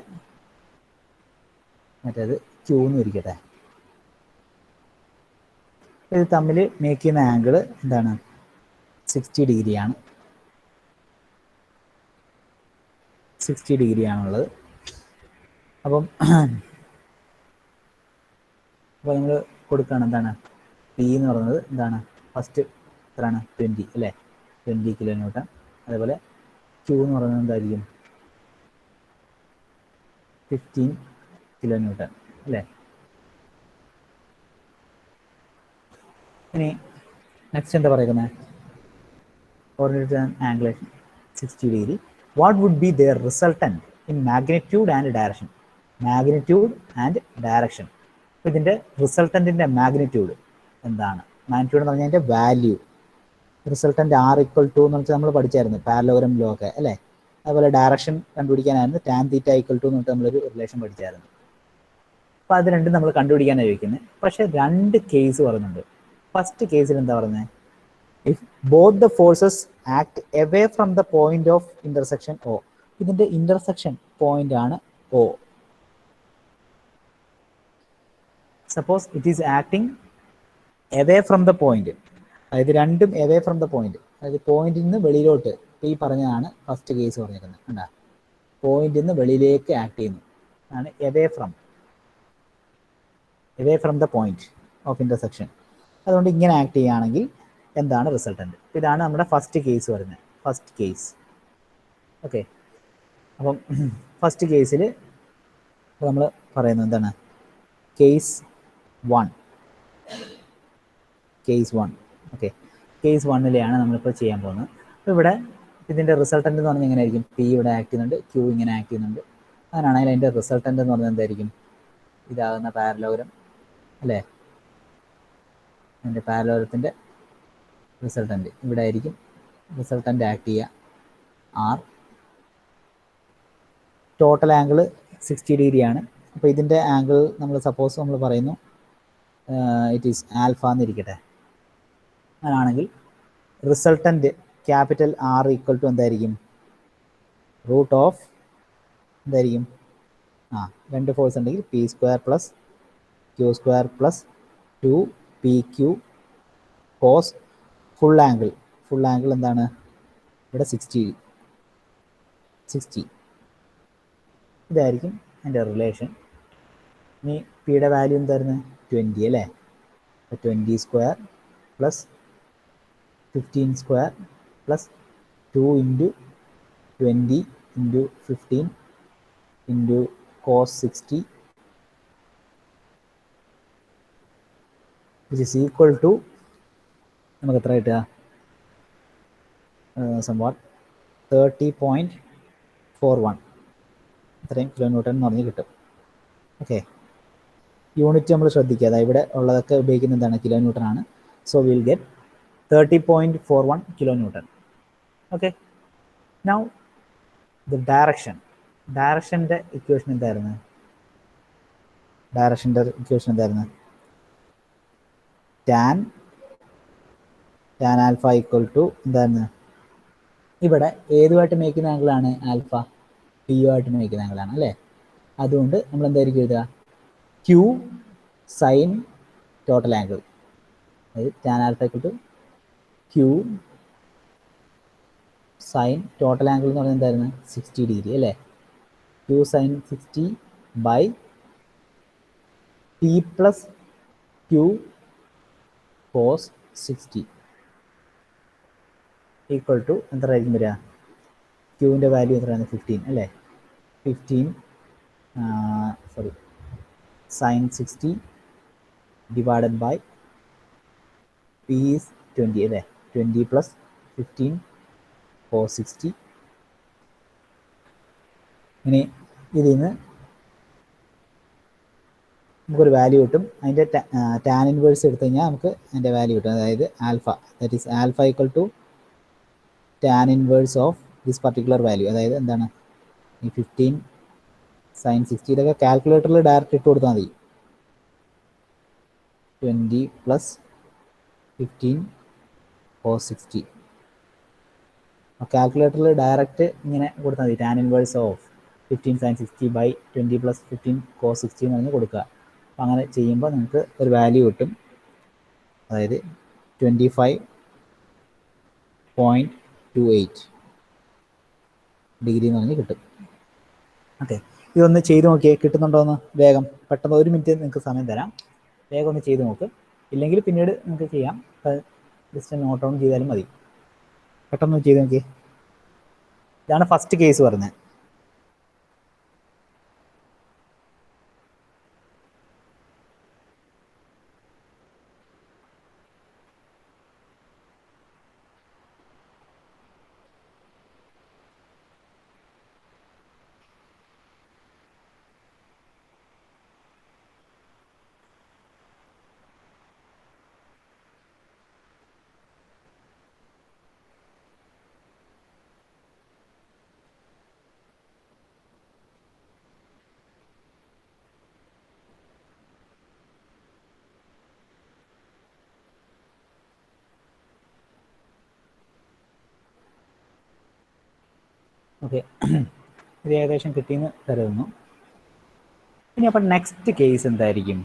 മറ്റേത് ക്യൂ എന്ന് ഇരിക്കട്ടെ. ഇത് തമ്മിൽ മേക്ക് ചെയ്യുന്ന ആംഗിൾ എന്താണ്? 60 ഡിഗ്രിയാണ്. 60 ഡിഗ്രിയാണുള്ളത്. അപ്പം നമ്മൾ കൊടുക്കുകയാണ് എന്താണ്? പി എന്ന് പറയുന്നത് എന്താണ്? ഫസ്റ്റ് എത്രയാണ്? 20 അല്ലേ? 20 kilonewton. അതേപോലെ ക്യൂ എന്ന് പറയുന്നത് എന്തായിരിക്കും? 15 kilonewton അല്ലേ? ഇനി നെക്സ്റ്റ് എന്താ പറയുന്നത്? Oriented angle 60 degree. What would be their resultant in magnitude and direction? Magnitude and direction. അപ്പോൾ ഇതിൻ്റെ റിസൾട്ടൻറ്റിൻ്റെ മാഗ്നിറ്റ്യൂഡ് എന്താണ്? മാഗ്നിറ്റ്യൂഡ് എന്ന് പറഞ്ഞാൽ അതിൻ്റെ വാല്യൂ. റിസൾട്ടൻ്റ് R = എന്ന് വെച്ചാൽ നമ്മൾ പഠിച്ചായിരുന്നു പാരലോഗ്രാം ലോ ഒക്കെ അല്ലേ? അതുപോലെ ഡയറക്ഷൻ കണ്ടുപിടിക്കാനായിരുന്നു tan θ = എന്ന് പറഞ്ഞിട്ട് നമ്മളൊരു റിലേഷൻ പഠിച്ചായിരുന്നു. അപ്പോൾ അത് രണ്ടും നമ്മൾ കണ്ടുപിടിക്കാനാണ് ചോദിക്കുന്നത്. പക്ഷേ 2 കേസ് പറയുന്നുണ്ട്. ഫസ്റ്റ് കേസിൽ എന്താ പറയുന്നത്? if both the forces act away from the point of intersection O. ഇതിൻ്റെ ഇന്റർസെക്ഷൻ പോയിന്റ് ആണ് O. Suppose it is acting away from the point, അതായത് രണ്ടും away from the point, അതായത് പോയിന്റിൽ നിന്ന് വെളിയിലോട്ട്. ഈ പറഞ്ഞതാണ് ഫസ്റ്റ് കേസ് പറഞ്ഞിരിക്കുന്നത്. കണ്ടാ, പോയിന്റിൽ നിന്ന് വെളിയിലേക്ക് ആക്ട് ചെയ്യുന്നു ആണ് away from the point of intersection. അതുകൊണ്ട് ഇങ്ങനെ ആക്ട് ചെയ്യുകയാണെങ്കിൽ എന്താണ് റിസൾട്ടൻ്റ്? ഇതാണ് നമ്മുടെ ഫസ്റ്റ് കേസ് വരുന്നത്. First case. ഓക്കെ, അപ്പം ഫസ്റ്റ് കേസിൽ നമ്മൾ പറയുന്നത് എന്താണ്? കേസ് 1. ഓക്കെ, കേസ് 1ലെയാണ് നമ്മളിപ്പോൾ ചെയ്യാൻ പോകുന്നത്. അപ്പോൾ ഇവിടെ ഇതിൻ്റെ റിസൾട്ടൻ്റ് എന്ന് പറഞ്ഞാൽ എങ്ങനെ ആയിരിക്കും? പി ഇവിടെ ആക്ട് ചെയ്യുന്നുണ്ട്, ക്യൂ ഇങ്ങനെ ആക്ട് ചെയ്യുന്നുണ്ട്. അങ്ങനെയാണെങ്കിൽ അതിൻ്റെ റിസൾട്ടൻ്റ് എന്ന് പറഞ്ഞാൽ എന്തായിരിക്കും? ഇതാകുന്ന പാരലോഗ്രാം അല്ലേ? അതിൻ്റെ പാരലോഗ്രത്തിൻ്റെ റിസൾട്ടൻ്റ് ഇവിടെ ആയിരിക്കും. റിസൾട്ടൻ്റ് ആക്ട് ചെയ്യുക R. ടോട്ടൽ ആംഗിൾ 60 ഡിഗ്രിയാണ്. അപ്പോൾ ഇതിൻ്റെ ആംഗിൾ നമ്മൾ സപ്പോസ് നമ്മൾ പറയുന്നു ഇറ്റ് ഈസ് ആൽഫ എന്നിരിക്കട്ടെ. അങ്ങനെയാണെങ്കിൽ റിസൾട്ടൻ്റ് ക്യാപിറ്റൽ R = എന്തായിരിക്കും? റൂട്ട് ഓഫ് എന്തായിരിക്കും? 2 ഫോഴ്സ് ഉണ്ടെങ്കിൽ P² + Q² + 2PQ cos full angle എന്താണ്? ഇവിടെ 60. ഇതായിരിക്കും അതിൻ്റെ റിലേഷൻ. ഇനി പിയുടെ വാല്യൂ എന്തായിരുന്നു? 20 അല്ലേ? 20² + 15² + 2 × 20 × 15 × cos 60 which is equal to നമുക്ക് എത്ര കിട്ടുക? സംവാട്ട് 30.41 ഇത്രയും കിലോന്യൂട്ടൺ എന്ന് പറഞ്ഞ് കിട്ടും. ഓക്കെ, യൂണിറ്റ് നമ്മൾ ശ്രദ്ധിക്കുക. അതായത് ഇവിടെ ഉള്ളതൊക്കെ ഉപയോഗിക്കുന്നത് എന്താണ്, കിലോ ന്യൂട്ടൺ ആണ്. So will get 30.41 kilo newton. Okay, now the ഡയറക്ഷൻ്റെ ഇക്വേഷൻ എന്തായിരുന്നു? ടാൻ ആൽഫ ഈക്വൽ ടു എന്തായിരുന്നു? ഇവിടെ ഏതുമായിട്ട് മേക്കുന്ന ആംഗിളാണ്? ആൽഫ പി യു ആയിട്ട് മേക്കുന്ന ആംഗിളാണ് അല്ലേ? അതുകൊണ്ട് നമ്മൾ എന്തായിരിക്കും എഴുതുക? Q sine total angle. അതായത് tan alpha equal to Q sine total angle എന്ന് പറയുന്നത് എന്തായിരുന്നു? 60 ഡിഗ്രി അല്ലേ? Q sine 60 by P plus Q cos 60 equal to എത്രയായിരിക്കും വരിക? ക്യൂവിൻ്റെ വാല്യൂ എത്രയാണ്? 15 അല്ലേ? 15 sine 60 divided by P is 20 അല്ലേ? 20 പ്ലസ് 15 കോസ് 60. ഇനി ഇതിൽ നിന്ന് നമുക്കൊരു വാല്യൂ കിട്ടും. അതിൻ്റെ ടാൻ ഇൻവേഴ്സ് എടുത്തു കഴിഞ്ഞാൽ നമുക്ക് അതിൻ്റെ വാല്യൂ കിട്ടും. അതായത് alpha, that is alpha equal to tan inverse of this particular value. അതായത് എന്താണ്? ഈ 15 സൈൻ 60 ഇതൊക്കെ കാൽക്കുലേറ്ററിൽ ഡയറക്റ്റ് ഇട്ട് കൊടുത്താൽ മതി. 20 പ്ലസ് 15 കോസ് 60. കാൽക്കുലേറ്ററിൽ ഡയറക്റ്റ് ഇങ്ങനെ കൊടുത്താൽ മതി. Tan inverse of 15 sine 60 by 20 plus 15 cos 60 എന്ന് പറഞ്ഞ് കൊടുക്കുക. അപ്പോൾ അങ്ങനെ ചെയ്യുമ്പോൾ നിങ്ങൾക്ക് ഒരു വാല്യൂ കിട്ടും. അതായത് 25.28 ഡിഗ്രി എന്ന് പറഞ്ഞ് കിട്ടും. ഓക്കെ, ഇതൊന്ന് ചെയ്ത് നോക്കിയേ, കിട്ടുന്നുണ്ടോ എന്ന് വേഗം. പെട്ടെന്ന് 1 മിനിറ്റ് നിങ്ങൾക്ക് സമയം തരാം, വേഗം ഒന്ന് ചെയ്ത് നോക്ക്. ഇല്ലെങ്കിൽ പിന്നീട് നിങ്ങൾക്ക് ചെയ്യാം, ജസ്റ്റ് നോട്ട് ഡൗൺ ചെയ്താലും മതി. പെട്ടെന്ന് ചെയ്ത് നോക്കിയേ. ഇതാണ് ഫസ്റ്റ് കേസ് പറഞ്ഞത്. ഓക്കെ, ഇത് ഏകദേശം കിട്ടിയെന്ന് കരുതുന്നു. ഇനി അപ്പം നെക്സ്റ്റ് കേസ് എന്തായിരിക്കും?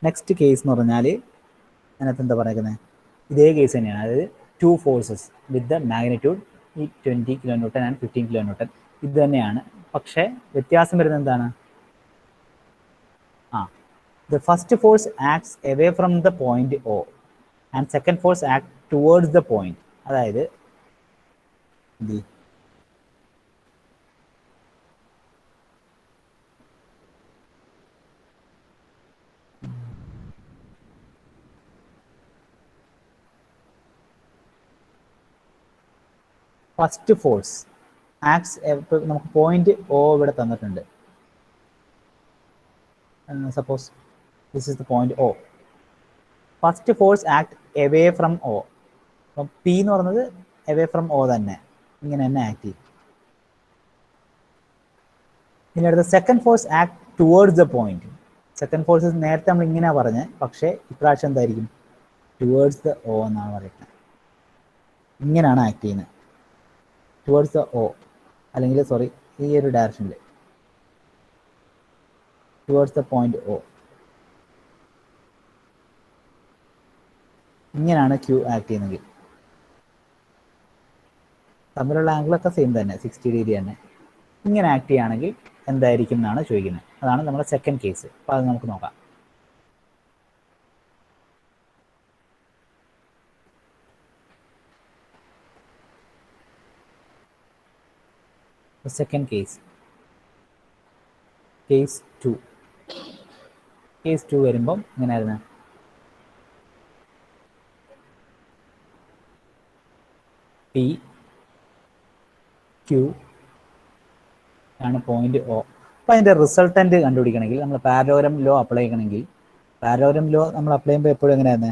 നെക്സ്റ്റ് കേസ് എന്ന് പറഞ്ഞാൽ അതിനകത്ത് എന്താ പറയുന്നത്? ഇതേ കേസ് തന്നെയാണ്. അതായത് 2 ഫോഴ്സസ് വിത്ത് ദ മാഗ്നിറ്റ്യൂഡ് ഈ 20 kilo newton and 15 kilo newton. ഇത് തന്നെയാണ്, പക്ഷേ വ്യത്യാസം വരുന്നത് എന്താണ്? The first force acts away from the point O and second force act towards the point. അതായത് ഫസ്റ്റ് ഫോഴ്സ് ആക്ട്സ്, നമുക്ക് പോയിന്റ് O ഇവിടെ തന്നിട്ടുണ്ട്. Suppose this is the point O. First force act away from O. അപ്പം പി എന്ന് പറയുന്നത് എവേ ഫ്രം O തന്നെ, ഇങ്ങനെ തന്നെ ആക്ട് ചെയ്യും. ഇനി അടുത്ത second force act towards the point. Second force നേരത്തെ നമ്മൾ ഇങ്ങനെയാണ് പറഞ്ഞത്, പക്ഷേ ഇപ്രാവശ്യം എന്തായിരിക്കും? ടുവേർഡ്സ് ദ O എന്നാണ് പറയുന്നത്. ഇങ്ങനെയാണ് ആക്ട് ചെയ്യുന്നത്, ടുവേർഡ്സ് ദ O, അല്ലെങ്കിൽ സോറി ഈ ഒരു ഡയറക്ഷനിൽ ടുവേർഡ്സ് ദ പോയിന്റ് O. ഇങ്ങനെയാണ് ക്യൂ ആക്ട് ചെയ്യുന്നെങ്കിൽ. തമ്മിലുള്ള ആംഗിളൊക്കെ സെയിം തന്നെ, 60 ഡിഗ്രി തന്നെ. ഇങ്ങനെ ആക്ട് ചെയ്യുകയാണെങ്കിൽ എന്തായിരിക്കും എന്നാണ് ചോദിക്കുന്നത്. അതാണ് നമ്മുടെ സെക്കൻഡ് കേസ്. അപ്പോൾ അത് നമുക്ക് നോക്കാം. Second case, case 2. കേസ് 2 വരുമ്പം ഇങ്ങനെയായിരുന്നു. പി ക്യൂ ആണ് പോയിന്റ് O. അപ്പോൾ അതിൻ്റെ റിസൾട്ടൻ്റ് കണ്ടുപിടിക്കണമെങ്കിൽ നമ്മൾ പാരലോഗ്രാം ലോ അപ്ലൈ ചെയ്യണമെങ്കിൽ പാരലോഗ്രാം ലോ നമ്മൾ അപ്ലൈ ചെയ്യുമ്പോൾ എപ്പോഴും എങ്ങനെയായിരുന്നു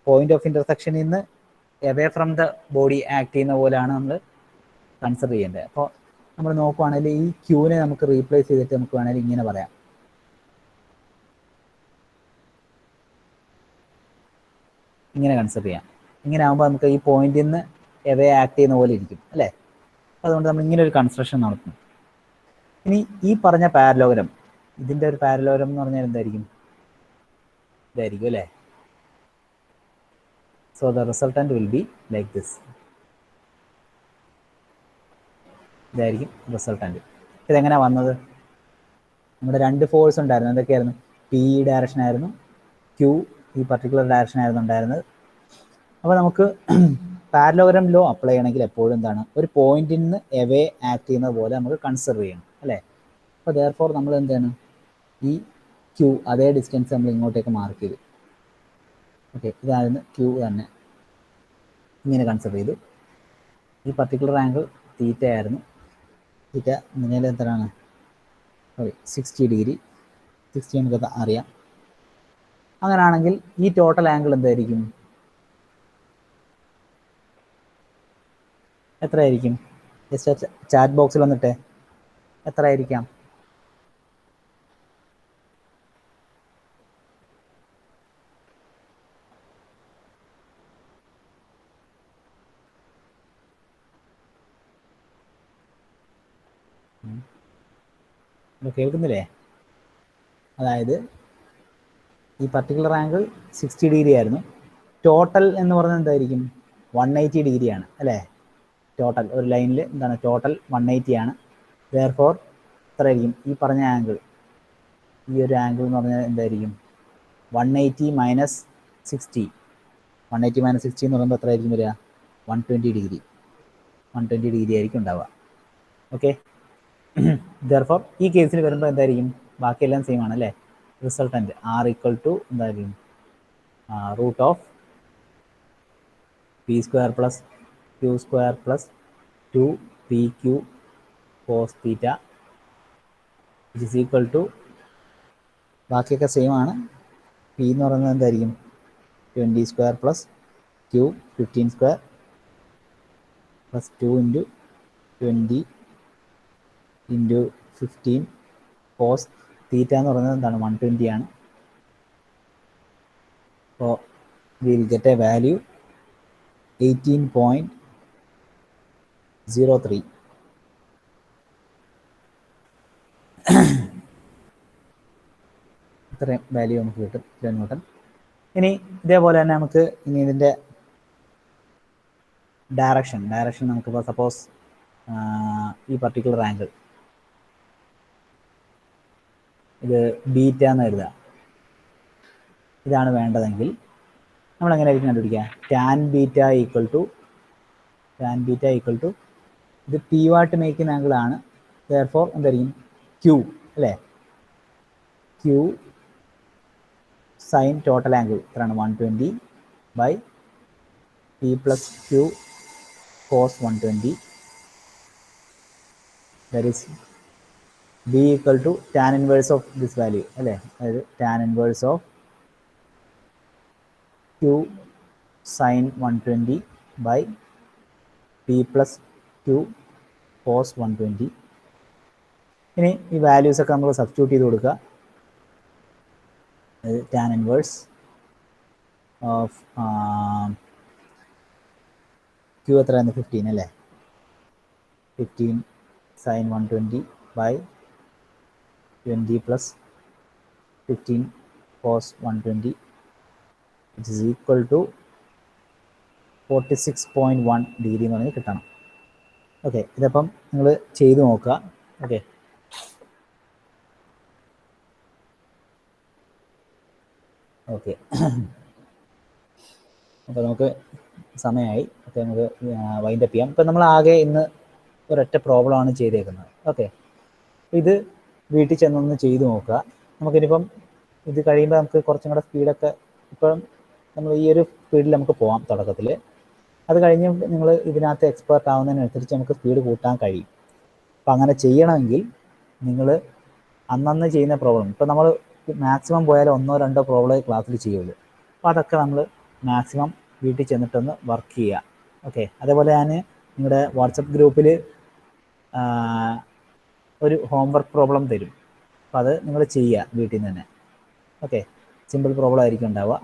പോയിന്റ് ഓഫ് ഇൻ്റർസെക്ഷനിൽ നിന്ന് away from the body act ചെയ്യുന്ന പോലെയാണ് നമ്മൾ കൺസിഡർ ചെയ്യേണ്ടത്. അപ്പോൾ നമ്മൾ നോക്കുവാണെങ്കിൽ ഈ ക്യൂവിനെ നമുക്ക് റീപ്ലേസ് ചെയ്തിട്ട് നമുക്ക് വേണമെങ്കിൽ ഇങ്ങനെ പറയാം, ഇങ്ങനെ കൺസിഡർ ചെയ്യാം. ഇങ്ങനെ ആകുമ്പോൾ നമുക്ക് ഈ പോയിന്റിൽ നിന്ന് എവേ ആക്ട് ചെയ്യുന്ന പോലെ ഇരിക്കും അല്ലേ. അതുകൊണ്ട് നമ്മൾ ഇങ്ങനെ ഒരു കൺസ്ട്രക്ഷൻ നടത്തും. ഇനി ഈ പറഞ്ഞ പാരലോഗ്രാം, ഇതിൻ്റെ ഒരു പാരലോഗ്രാം എന്ന് പറഞ്ഞാൽ എന്തായിരിക്കും, ഇതായിരിക്കും അല്ലേ. So the resultant will be like this. ഇതായിരിക്കും റിസൾട്ടൻ്റ്. ഇതെങ്ങനെയാണ് വന്നത്? നമ്മുടെ രണ്ട് ഫോഴ്സ് ഉണ്ടായിരുന്നു. എന്തൊക്കെയായിരുന്നു? പി ഡയറക്ഷൻ ആയിരുന്നു, ക്യൂ ഈ പർട്ടിക്കുലർ ഡയറക്ഷൻ ആയിരുന്നു ഉണ്ടായിരുന്നത്. അപ്പോൾ നമുക്ക് പാരലോഗ്രാം ലോ അപ്ലൈ ചെയ്യണമെങ്കിൽ എപ്പോഴും എന്താണ്, ഒരു പോയിന്റിൽ നിന്ന് എവേ ആക്ട് ചെയ്യുന്നത് പോലെ നമുക്ക് കൺസിഡർ ചെയ്യണം അല്ലേ. അപ്പോൾ ദെയർഫോർ നമ്മൾ എന്താണ്, ഈ ക്യൂ അതേ ഡിസ്റ്റൻസ് നമ്മൾ ഇങ്ങോട്ടേക്ക് മാർക്ക് ചെയ്തു. ഓക്കെ, ഇതായിരുന്നു ക്യൂ തന്നെ. ഇങ്ങനെ കൺസിഡർ ചെയ്തു. ഈ പർട്ടിക്കുലർ ആംഗിൾ തീറ്റ ആയിരുന്നു. തീറ്റ നിലയിൽ എത്രയാണ്? Sorry 60 degree. 60 നമുക്ക് അറിയാം. അങ്ങനെയാണെങ്കിൽ ഈ ടോട്ടൽ ആംഗിൾ എന്തായിരിക്കും? എത്രയായിരിക്കും? ജസ്റ്റ് ചാറ്റ് ബോക്സിൽ വന്നിട്ട് എത്ര ആയിരിക്കാം? കേൾക്കുന്നില്ലേ? അതായത് ഈ പർട്ടിക്കുലർ ആംഗിൾ 60 ഡിഗ്രി ആയിരുന്നു. ടോട്ടൽ എന്ന് പറഞ്ഞാൽ എന്തായിരിക്കും? 180 ഡിഗ്രിയാണ് അല്ലേ. ടോട്ടൽ ഒരു ലൈനിൽ എന്താണ് ടോട്ടൽ 180 ആണ്. ദെയർഫോർ എത്രയായിരിക്കും ഈ പറഞ്ഞ ആംഗിൾ? ഈ ഒരു ആംഗിൾ എന്ന് പറഞ്ഞാൽ എന്തായിരിക്കും? 180 മൈനസ് 60. 180 മൈനസ് 60 എന്ന് പറയുമ്പോൾ എത്രയായിരിക്കും വരിക? 120 ഡിഗ്രി. 120 ഡിഗ്രി ആയിരിക്കും ഉണ്ടാവുക. ഓക്കെ, ദെയർഫോർ ഈ കേസിൽ വരുമ്പോൾ എന്തായിരിക്കും? ബാക്കിയെല്ലാം സെയിം ആണ് അല്ലേ. റിസൾട്ടൻ്റ് ആർ ഈക്വൽ ടു എന്തായിരിക്കും? Root of P square plus Q square plus 2pq cos theta it is equal to, ബാക്കിയൊക്കെ സെയിം ആണ്. പി എന്ന് പറയുന്നത് എന്തായിരിക്കും? 20 square plus Q 15 square plus 2 into 20 into 15 cos theta എന്ന് പറയുന്നത് എന്താണ്? 120 ആണ്. അപ്പോൾ വിൽ ഗെറ്റ് എ വാല്യൂ 18.03. ഇത്രയും വാല്യൂ നമുക്ക് കിട്ടും കിലോ ന്യൂട്ടൺ. ഇനി ഇതേപോലെ തന്നെ നമുക്ക് ഇനി ഇതിൻ്റെ ഡയറക്ഷൻ നമുക്കിപ്പോൾ സപ്പോസ് ഈ പർട്ടിക്കുലർ ആംഗിൾ ഇത് ബീറ്റ എന്ന് കരുതുക. ഇതാണ് വേണ്ടതെങ്കിൽ നമ്മൾ എങ്ങനെയായിരിക്കും കണ്ടുപിടിക്കുക? ടാൻ ബീറ്റ ഈക്വൽ ടു ഇത് പി വാട്ട് മേക്കുന്ന ആംഗിളാണ്. ദെയർഫോർ എന്തായിരിക്കും? ക്യൂ അല്ലേ. ക്യൂ സൈൻ ടോട്ടൽ ആംഗിൾ എത്രയാണ്? 120 by P plus Q cos 120. That is B equal to tan inverse of this value അല്ലേ. അതായത് tan inverse of Q sine 120 by P plus Q cos 120. ഇനി ഈ വാല്യൂസ് ഒക്കെ നമ്മൾ സബ്സ്റ്റിറ്റ്യൂട്ട് ചെയ്ത് കൊടുക്കുക. ടാൻ ഇൻവേഴ്സ് ഓഫ് ക്യൂ എത്രയാണ്? 15 അല്ലേ. 15 sine 120 by 20 plus 15 cos 120 it is equal to 46.1 degree എന്ന് പറഞ്ഞാൽ കിട്ടണം. ഓക്കെ, ഇതപ്പം നിങ്ങൾ ചെയ്ത് നോക്കുക. ഓക്കെ, ഓക്കെ അപ്പോൾ നമുക്ക് സമയമായി. അപ്പോൾ നമുക്ക് വൈൻഡപ്പ് ചെയ്യാം. ഇപ്പം നമ്മൾ ആകെ ഇന്ന് ഒരൊറ്റ പ്രോബ്ലമാണ് ചെയ്തേക്കുന്നത്. ഓക്കെ, ഇത് വീട്ടിൽ ചെന്നൊന്ന് ചെയ്ത് നോക്കുക. നമുക്കിനിപ്പം ഇത് കഴിയുമ്പോൾ നമുക്ക് കുറച്ചും കൂടെ സ്പീഡൊക്കെ, ഇപ്പം നമ്മൾ ഈ ഒരു സ്പീഡിൽ നമുക്ക് പോകാം തുടക്കത്തിൽ. അത് കഴിഞ്ഞ് നിങ്ങൾ ഇതിനകത്ത് എക്സ്പേർട്ട് ആവുന്നതിനനുസരിച്ച് നമുക്ക് സ്പീഡ് കൂട്ടാൻ കഴിയും. അപ്പം അങ്ങനെ ചെയ്യണമെങ്കിൽ നിങ്ങൾ അന്നന്ന് ചെയ്യുന്ന പ്രോബ്ലം. ഇപ്പോൾ നമ്മൾ മാക്സിമം പോയാൽ 1-2 പ്രോബ്ലമേ ക്ലാസ്സിൽ ചെയ്യുള്ളൂ. അപ്പോൾ അതൊക്കെ നമ്മൾ മാക്സിമം വീട്ടിൽ ചെന്നിട്ടൊന്ന് വർക്ക് ചെയ്യുക. ഓക്കെ. അതേപോലെ ഞാൻ നിങ്ങളുടെ വാട്സപ്പ് ഗ്രൂപ്പിൽ ഒരു ഹോംവർക്ക് പ്രോബ്ലം തരും. അപ്പോൾ അത് നിങ്ങൾ ചെയ്യുക വീട്ടിൽ നിന്ന് തന്നെ. ഓക്കെ. സിമ്പിൾ പ്രോബ്ലം ആയിരിക്കും ഉണ്ടാവുക.